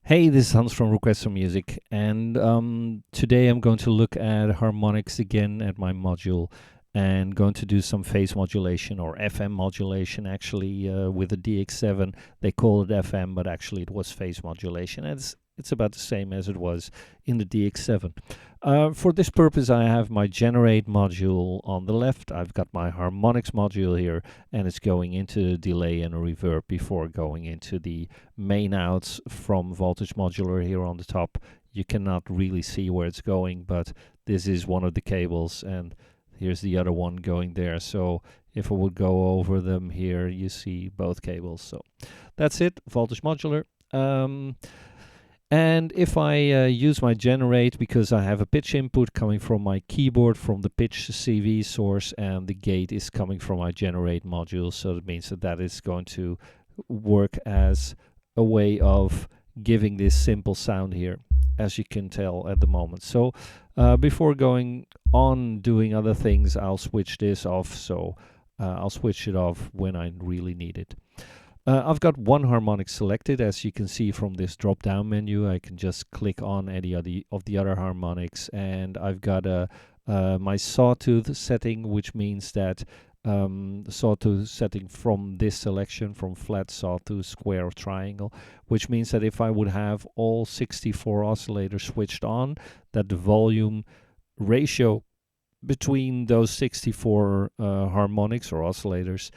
Hey, this is Hans from Request for Music, and today I'm going to look at harmonics again at my module, and going to do some phase modulation or FM modulation. Actually, with the DX7, they call it FM, but actually it was phase modulation. And it's about the same as it was in the DX7. For this purpose, I have my generate module on the left. I've got my harmonics module here, and it's going into delay and reverb before going into the main outs from voltage modular here on the top. You cannot really see where it's going, but this is one of the cables, and here's the other one going there. So if I would go over them here, you see both cables. So that's it, voltage modular. And if I use my generate, because I have a pitch input coming from my keyboard from the pitch CV source, and the gate is coming from my generate module, so that means that is going to work as a way of giving this simple sound here, as you can tell at the moment. So before going on doing other things, I'll switch this off. So I'll switch it off when I really need it. I've got one harmonic selected, as you can see from this drop down menu. I can just click on any of the other harmonics, and I've got my sawtooth setting, which means that sawtooth setting from this selection, from flat, sawtooth, square, or triangle, which means that if I would have all 64 oscillators switched on, that the volume ratio between those 64 harmonics or oscillators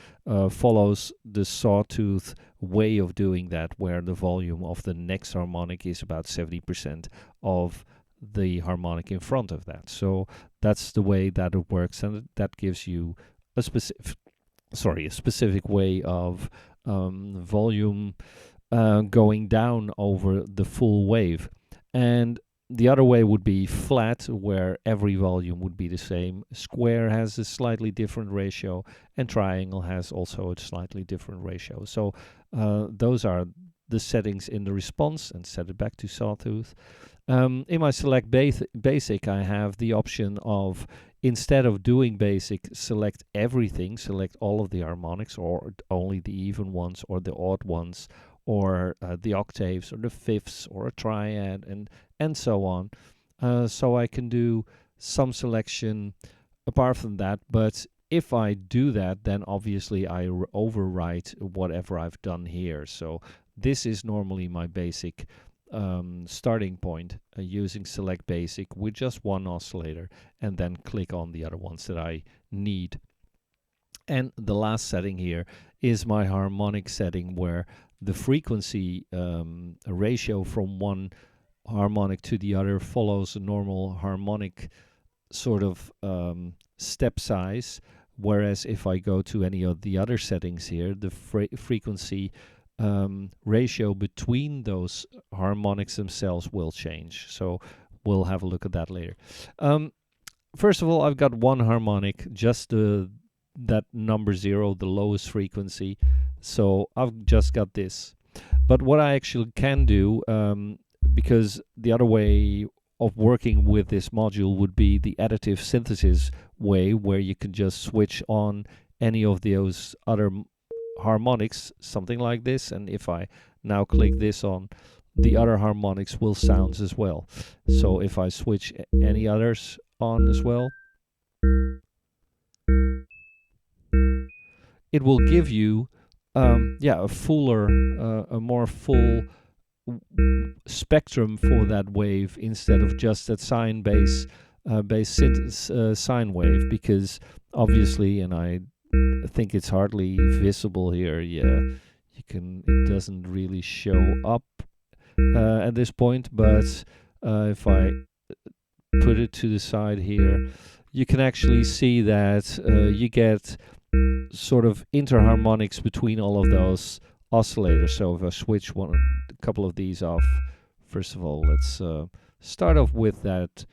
follows the sawtooth way of doing that, where the volume of the next harmonic is about 70% of the harmonic in front of that. So that's the way that it works, and that gives you a specific way of volume going down over the full wave. And the other way would be flat, where every volume would be the same. Square has a slightly different ratio, and triangle has also a slightly different ratio. So those are the settings in the response, and set it back to sawtooth. In my select basic, I have the option of, instead of doing basic, select everything, select all of the harmonics, or only the even ones, or the odd ones, or the octaves, or the fifths, or a triad, and so on. So I can do some selection apart from that, but if I do that, then obviously I overwrite whatever I've done here. So this is normally my basic starting point, using select basic with just one oscillator, and then click on the other ones that I need. And the last setting here is my harmonic setting, where the frequency ratio from one harmonic to the other follows a normal harmonic sort of step size, whereas if I go to any of the other settings here, the frequency ratio between those harmonics themselves will change. So we'll have a look at that later. First of all, I've got one harmonic, just that number 0, the lowest frequency. So I've just got this. But what I actually can do, because the other way of working with this module would be the additive synthesis way, where you can just switch on any of those other harmonics, something like this, and if I now click this on, the other harmonics will sound as well. So if I switch any others on as well, it will give you a fuller, a more full spectrum for that wave, instead of just that sine base sine wave, because obviously, and I think it's hardly visible here, it doesn't really show up at this point, but if I put it to the side here, you can actually see that you get sort of interharmonics between all of those oscillators. So if I switch a couple of these off, first of all, let's start off with that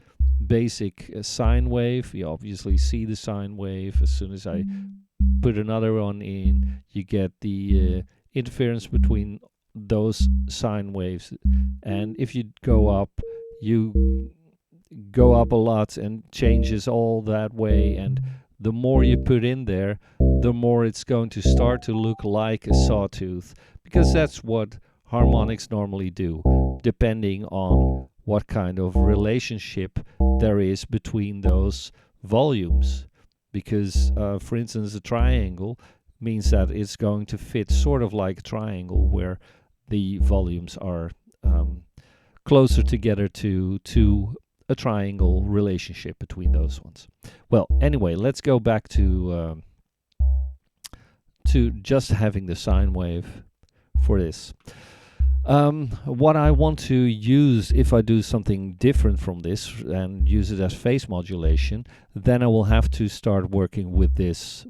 basic sine wave. You obviously see the sine wave. As soon as I put another one in, you get the interference between those sine waves. And if you go up, you go up a lot, and changes all that way, and the more you put in there, the more it's going to start to look like a sawtooth, because that's what harmonics normally do. depending on what kind of relationship there is between those volumes. Because, for instance, a triangle means that it's going to fit sort of like a triangle where the volumes are closer together to a triangle relationship between those ones. Well, anyway, let's go back to just having the sine wave for this. What I want to use, if I do something different from this and use it as phase modulation, then I will have to start working with this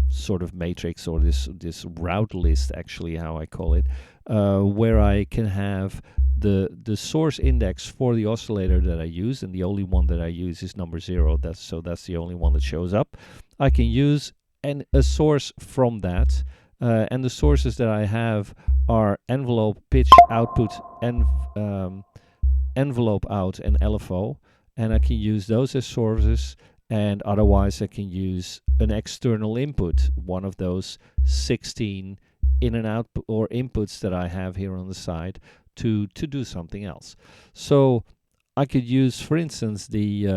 sort of matrix, or this route list, actually, how I call it, where I can have the source index for the oscillator that I use, and the only one that I use is number 0. That's the only one that shows up. I can use a source from that, and the sources that I have are envelope, pitch, output, and envelope out, and LFO, and I can use those as sources. And otherwise I can use an external input, one of those 16 in and out or inputs that I have here on the side to do something else. So I could use, for instance, the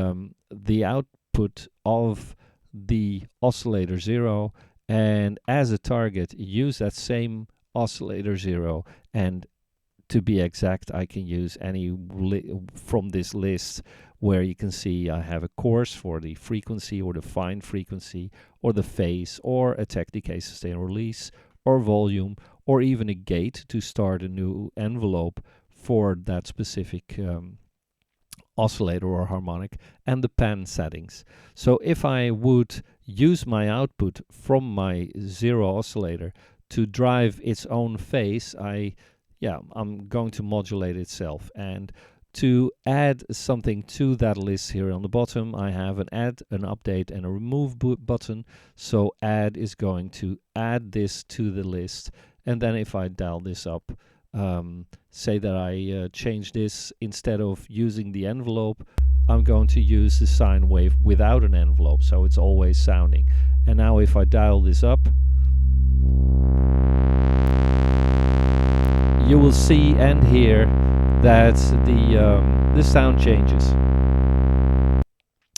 output of the oscillator 0, and as a target use that same oscillator 0, and to be exact, I can use any from this list where you can see I have a course for the frequency or the fine frequency or the phase or a tech decay sustain release or volume or even a gate to start a new envelope for that specific oscillator or harmonic, and the pan settings. So if I would use my output from my 0 oscillator to drive its own phase, I'm going to modulate itself. And to add something to that list here on the bottom, I have an add, an update, and a remove button. So add is going to add this to the list. And then if I dial this up, say that I change this, instead of using the envelope, I'm going to use the sine wave without an envelope, so it's always sounding. And now if I dial this up, you will see and hear that the sound changes.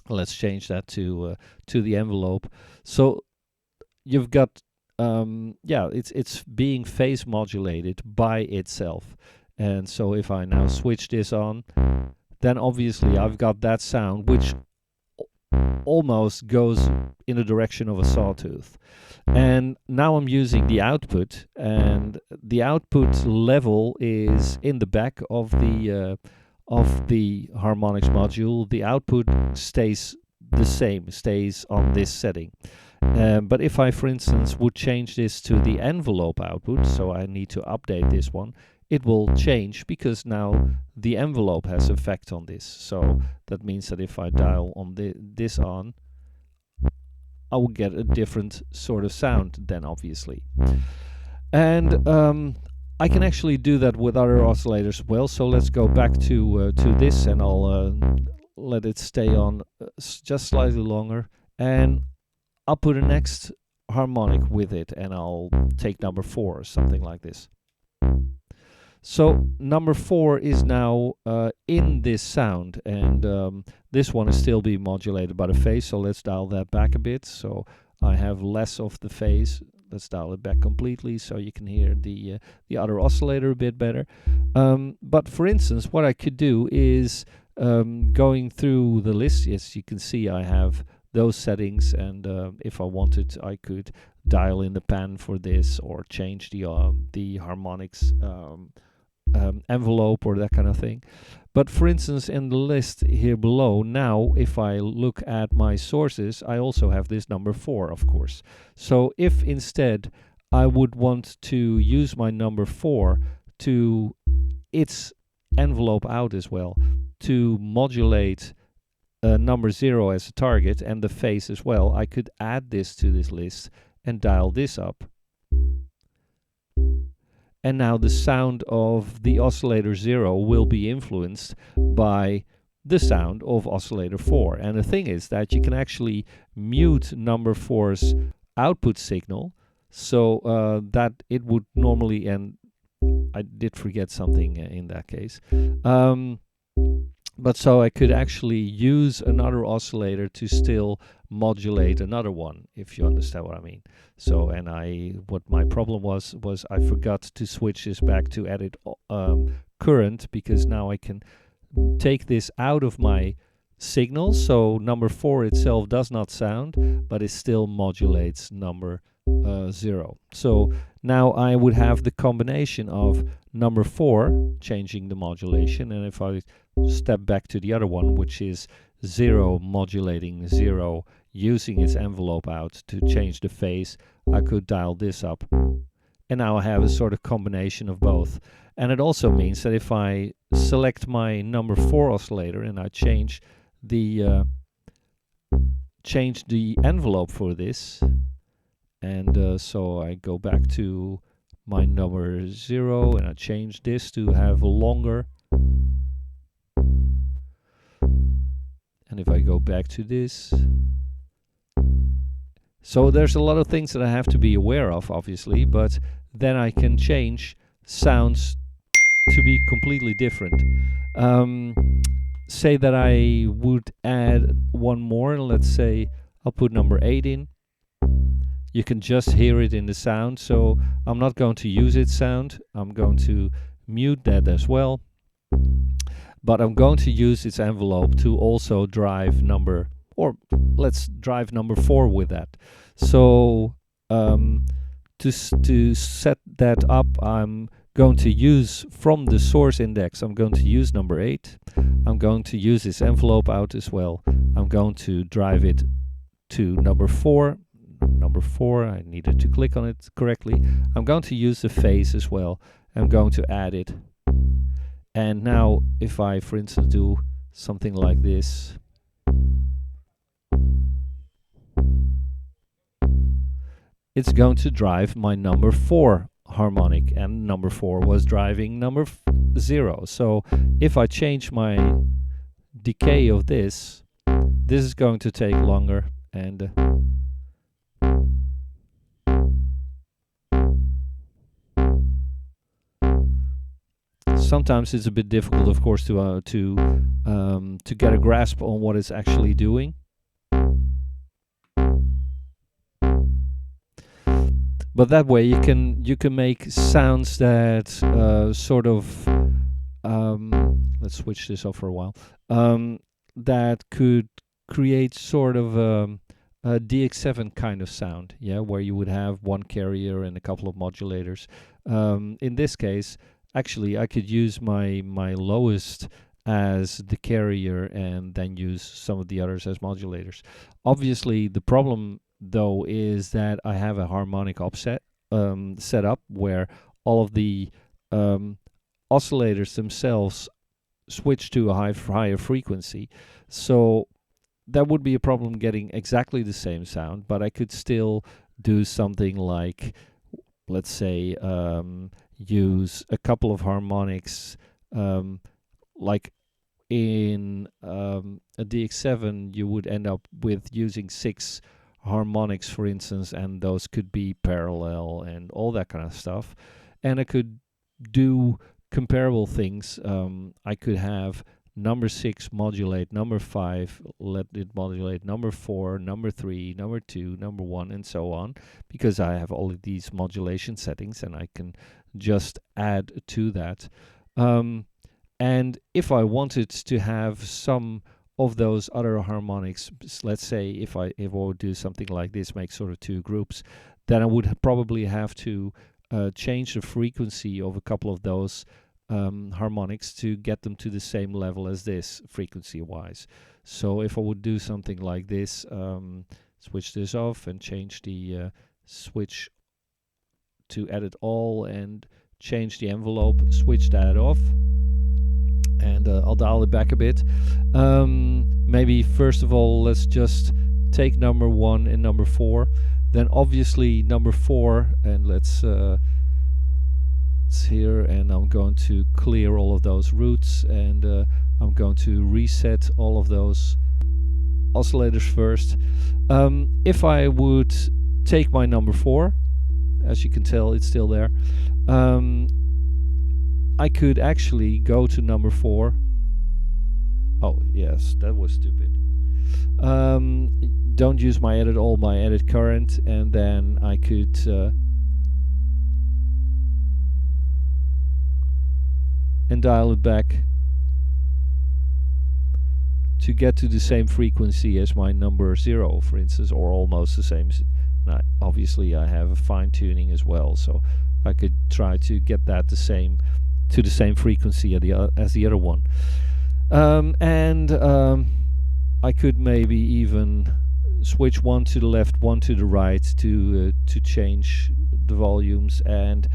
Let's change that to the envelope. So you've got it's being phase modulated by itself. And so if I now switch this on, then obviously I've got that sound which almost goes in the direction of a sawtooth. And now I'm using the output, and the output level is in the back of the harmonics module. The output stays the same, stays on this setting. But if I, for instance, would change this to the envelope output, so I need to update this one, it will change because now the envelope has effect on this. So that means that if I dial on this on, I will get a different sort of sound then, obviously. And I can actually do that with other oscillators as well. So let's go back to this, and I'll let it stay on just slightly longer. And I'll put a next harmonic with it, and I'll take number 4 or something like this. So number 4 is now in this sound, and this one is still being modulated by the phase. So let's dial that back a bit, so I have less of the phase. Let's dial it back completely so you can hear the other oscillator a bit better. But for instance, what I could do is going through the list. Yes, you can see I have those settings, and if I wanted, I could dial in the pan for this, or change the harmonics envelope or that kind of thing. But for instance, in the list here below, now if I look at my sources, I also have this number 4, of course. So if instead I would want to use my number 4 to its envelope out as well, to modulate number 0 as a target and the phase as well, I could add this to this list and dial this up. And now the sound of the oscillator 0 will be influenced by the sound of oscillator 4. And the thing is that you can actually mute number 4's output signal, so that it would normally, and I did forget something in that case. But so I could actually use another oscillator to still modulate another one, if you understand what I mean. So, and what my problem was I forgot to switch this back to edit current, because now I can take this out of my signal. So number 4 itself does not sound, but it still modulates number 0. So now I would have the combination of number 4 changing the modulation, and if I step back to the other one, which is 0 modulating 0, using its envelope out to change the phase, I could dial this up. And now I have a sort of combination of both. And it also means that if I select my number 4 oscillator and I change the envelope for this, and so I go back to my number 0 and I change this to have a longer. And if I go back to this, so there's a lot of things that I have to be aware of, obviously, but then I can change sounds to be completely different. Say that I would add one more, let's say I'll put number 8 in. You can just hear it in the sound, so I'm not going to use its sound. I'm going to mute that as well. But I'm going to use its envelope to also drive let's drive number 4 with that. So to set that up, I'm going to use from the source index, I'm going to use number 8. I'm going to use its envelope out as well. I'm going to drive it to number 4. Number 4, I needed to click on it correctly. I'm going to use the phase as well. I'm going to add it. And now if I, for instance, do something like this, it's going to drive my number 4 harmonic, and number 4 was driving number 0. So if I change my decay of this is going to take longer, and sometimes it's a bit difficult, of course, to get a grasp on what it's actually doing. But that way you can make sounds that sort of let's switch this off for a while. That could create sort of a DX7 kind of sound, yeah, where you would have one carrier and a couple of modulators. In this case, actually, I could use my lowest as the carrier and then use some of the others as modulators. Obviously, the problem though is that I have a harmonic offset set up where all of the oscillators themselves switch to a higher frequency. So that would be a problem getting exactly the same sound, but I could still do something like, let's say, use a couple of harmonics, like in a DX7 you would end up with using 6 harmonics, for instance, and those could be parallel and all that kind of stuff. And I could do comparable things. I could have number 6 modulate number 5, let it modulate number 4, number 3, number 2, number 1, and so on, because I have all of these modulation settings and I can just add to that. And if I wanted to have some of those other harmonics, let's say if I would do something like this, make sort of 2 groups, then I would probably have to change the frequency of a couple of those harmonics to get them to the same level as this frequency-wise. So if I would do something like this, switch this off and change the switch to edit all and change the envelope, switch that off, and I'll dial it back a bit. Maybe first of all, let's just take number 1 and number 4. Then obviously number 4, and let's here, and I'm going to clear all of those roots, and I'm going to reset all of those oscillators first. If I would take my number 4, as you can tell, it's still there. I could actually go to number 4. Oh, yes, that was stupid. Don't use my edit all, my edit current, and then I could and dial it back to get to the same frequency as my number 0, for instance, or almost the same. Obviously, I have a fine tuning as well, so I could try to get that the same frequency as the other one. I could maybe even switch one to the left, one to the right to change the volumes. And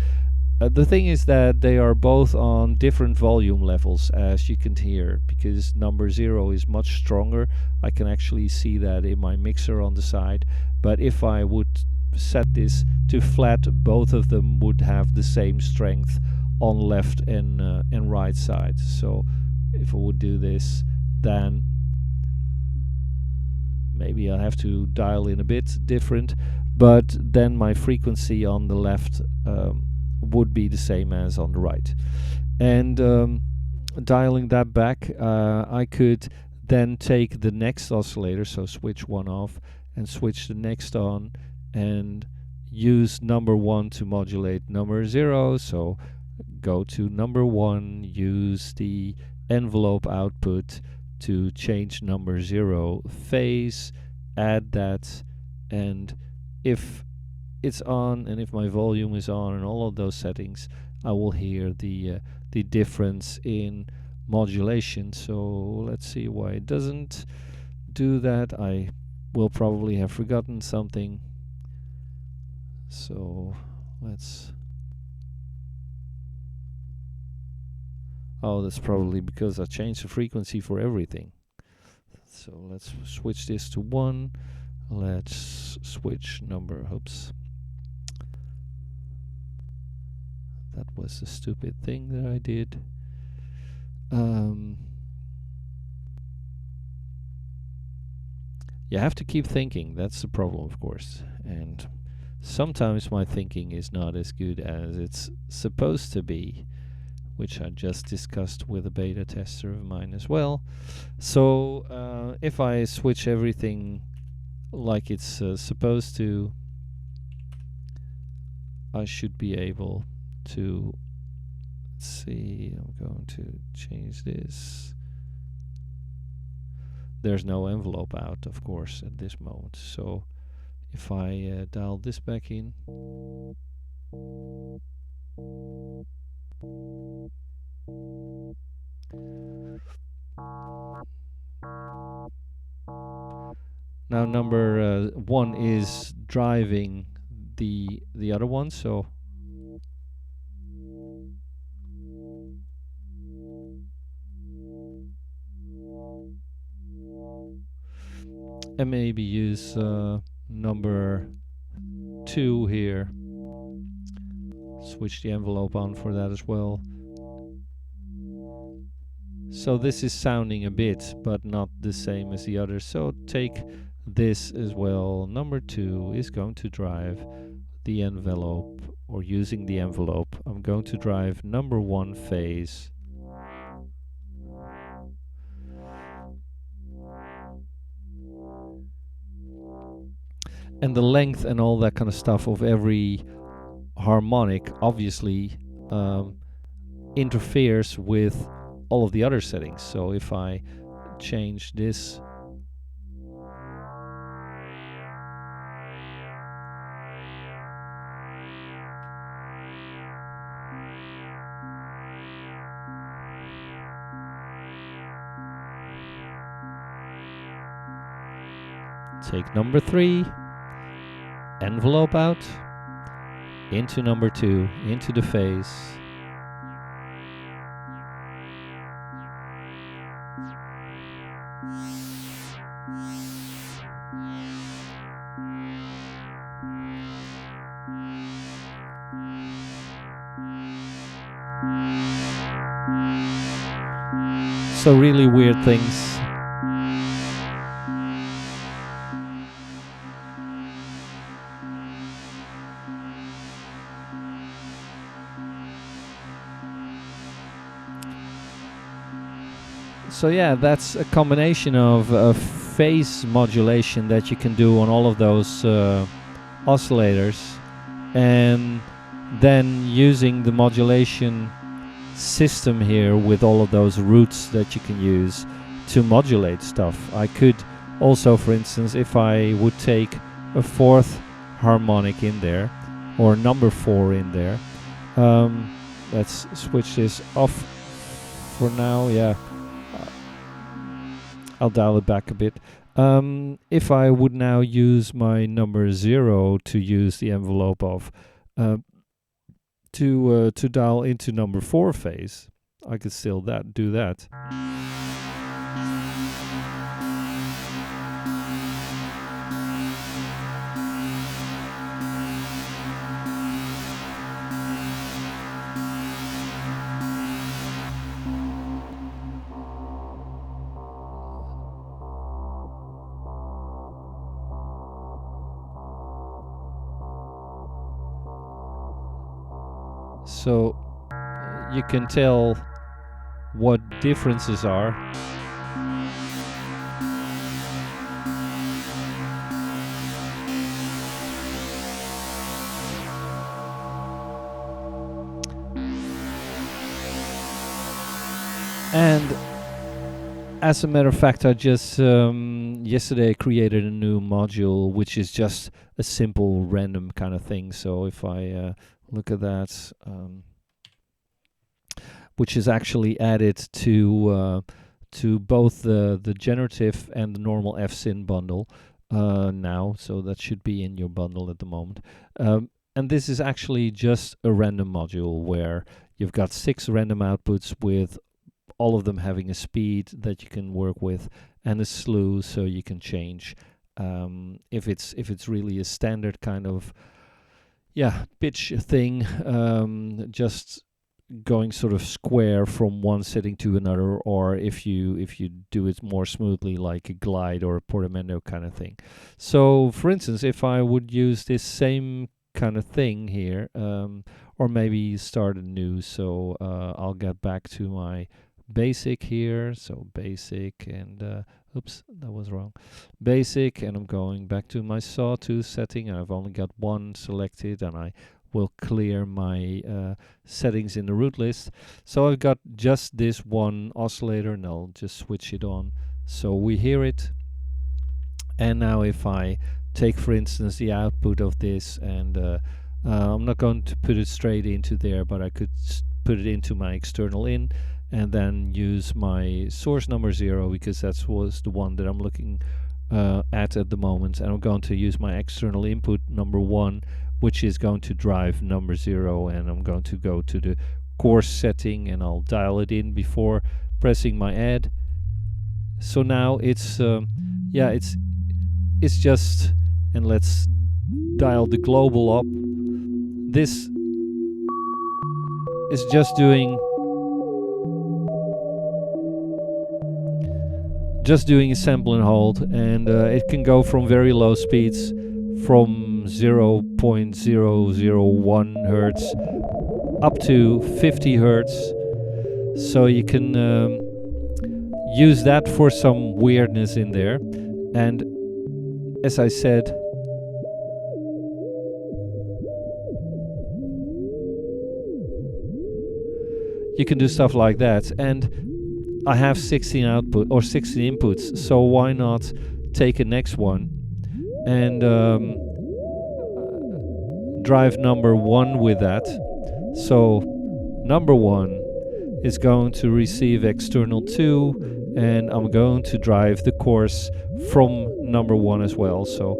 the thing is that they are both on different volume levels, as you can hear, because number 0 is much stronger. I can actually see that in my mixer on the side. But if I would set this to flat, both of them would have the same strength on left and right side. So if I would do this, then maybe I have to dial in a bit different, but then my frequency on the left would be the same as on the right. And dialing that back, I could then take the next oscillator, so switch one off and switch the next on, and use number 1 to modulate number 0. So go to number 1, use the envelope output to change number 0 phase, add that, and if it's on and if my volume is on and all of those settings, I will hear the difference in modulation. So let's see why it doesn't do that. I will probably have forgotten something. So let's... Oh, that's probably because I changed the frequency for everything. So let's switch this to 1. Let's switch number. Oops. That was a stupid thing that I did. You have to keep thinking. That's the problem, of course. And sometimes my thinking is not as good as it's supposed to be, which I just discussed with a beta tester of mine as well. So if I switch everything like it's supposed to, I should be able to... Let's see, I'm going to change this. There's no envelope out, of course, at this moment. So if I dial this back in, now number 1 is driving the other one, so and maybe use number 2 here. Switch the envelope on for that as well. So this is sounding a bit, but not the same as the other. So take this as well. Number 2 is going to drive the envelope, or using the envelope, I'm going to drive number 1 phase. And the length and all that kind of stuff of every harmonic obviously interferes with all of the other settings. So if I change this, take number 3, envelope out, into number 2, into the phase. So really weird things. So yeah, that's a combination of phase modulation that you can do on all of those oscillators, and then using the modulation system here with all of those roots that you can use to modulate stuff. I could also, for instance, if I would take a fourth harmonic in there, or number 4 in there, let's switch this off for now. Yeah, I'll dial it back a bit. If I would now use my number 0 to use the envelope of to dial into number 4 phase, I could still do that. So you can tell what differences are. And as a matter of fact, I just yesterday created a new module, which is just a simple random kind of thing. So if I look at that, which is actually added to both the generative and the normal fsyn bundle now, so that should be in your bundle at the moment. And this is actually just a random module where you've got 6 random outputs with all of them having a speed that you can work with and a slew, so you can change if it's really a standard kind of pitch thing, just going sort of square from one setting to another, or if you do it more smoothly like a glide or a portamento kind of thing. So for instance, if I would use this same kind of thing here, or maybe start anew, so I'll get back to my basic here, so basic, and oops, that was wrong, basic, and I'm going back to my sawtooth setting, and I've only got one selected, and I will clear my settings in the root list. So I've got just this one oscillator, and I'll just switch it on so we hear it. And now if I take, for instance, the output of this, and I'm not going to put it straight into there, but I could put it into my external in, and then use my source number 0, because that was the one that I'm looking at the moment, and I'm going to use my external input number 1, which is going to drive number 0, and I'm going to go to the course setting, and I'll dial it in before pressing my add. So now it's it's just, and let's dial the global up. This is just doing a sample and hold, and it can go from very low speeds, from 0.001 hertz up to 50 hertz. So you can use that for some weirdness in there. And as I said, you can do stuff like that. And I have 16 output or 16 inputs, so why not take a next one and drive number 1 with that. So number 1 is going to receive external 2, and I'm going to drive the course from number 1 as well. So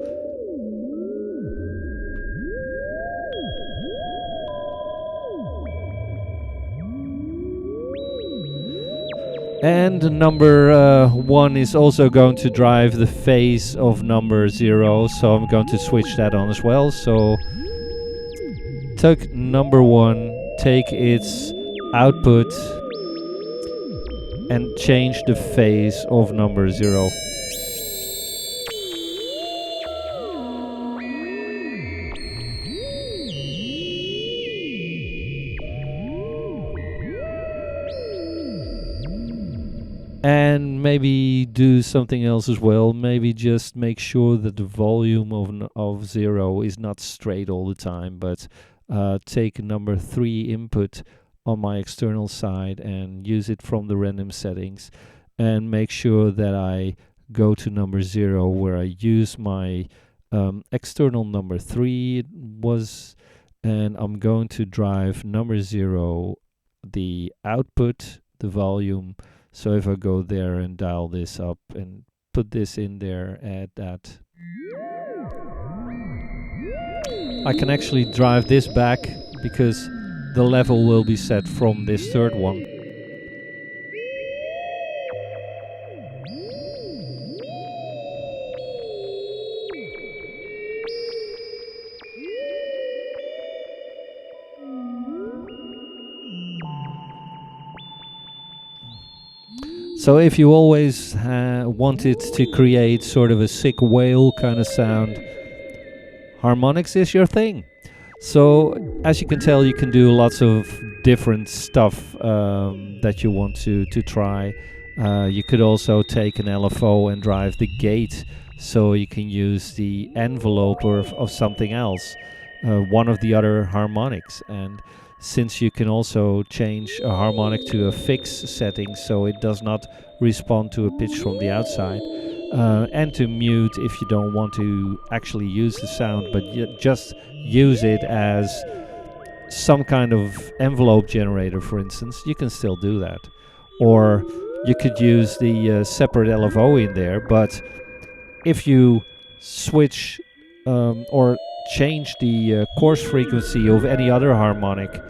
and number 1 is also going to drive the phase of number 0, so I'm going to switch that on as well. So take number 1, take its output, and change the phase of number 0. And maybe do something else as well. Maybe just make sure that the volume of 0 is not straight all the time, but take number 3 input on my external side and use it from the random settings, and make sure that I go to number 0 where I use my external number 3 it was, and I'm going to drive number 0, the output, the volume. So if I go there and dial this up and put this in there, add that, I can actually drive this back because the level will be set from this third one. So if you always wanted to create sort of a sick whale kind of sound, harmonics is your thing. So as you can tell, you can do lots of different stuff that you want to try. You could also take an LFO and drive the gate, so you can use the envelope of something else, one of the other harmonics. And since you can also change a harmonic to a fixed setting so it does not respond to a pitch from the outside, and to mute if you don't want to actually use the sound but just use it as some kind of envelope generator, for instance, you can still do that. Or you could use the separate LFO in there, but if you switch or change the coarse frequency of any other harmonic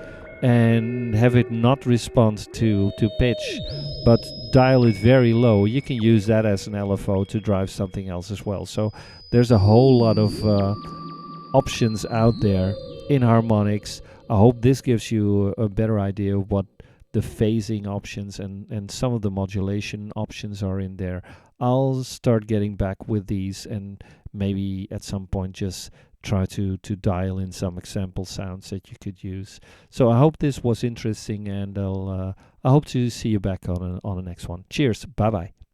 and have it not respond to pitch but dial it very low, you can use that as an LFO to drive something else as well. So there's a whole lot of options out there in harmonics. I hope this gives you a better idea of what the phasing options and some of the modulation options are in there. I'll start getting back with these and maybe at some point just try to dial in some example sounds that you could use. So I hope this was interesting, and I hope to see you back on the next one. Cheers. Bye bye.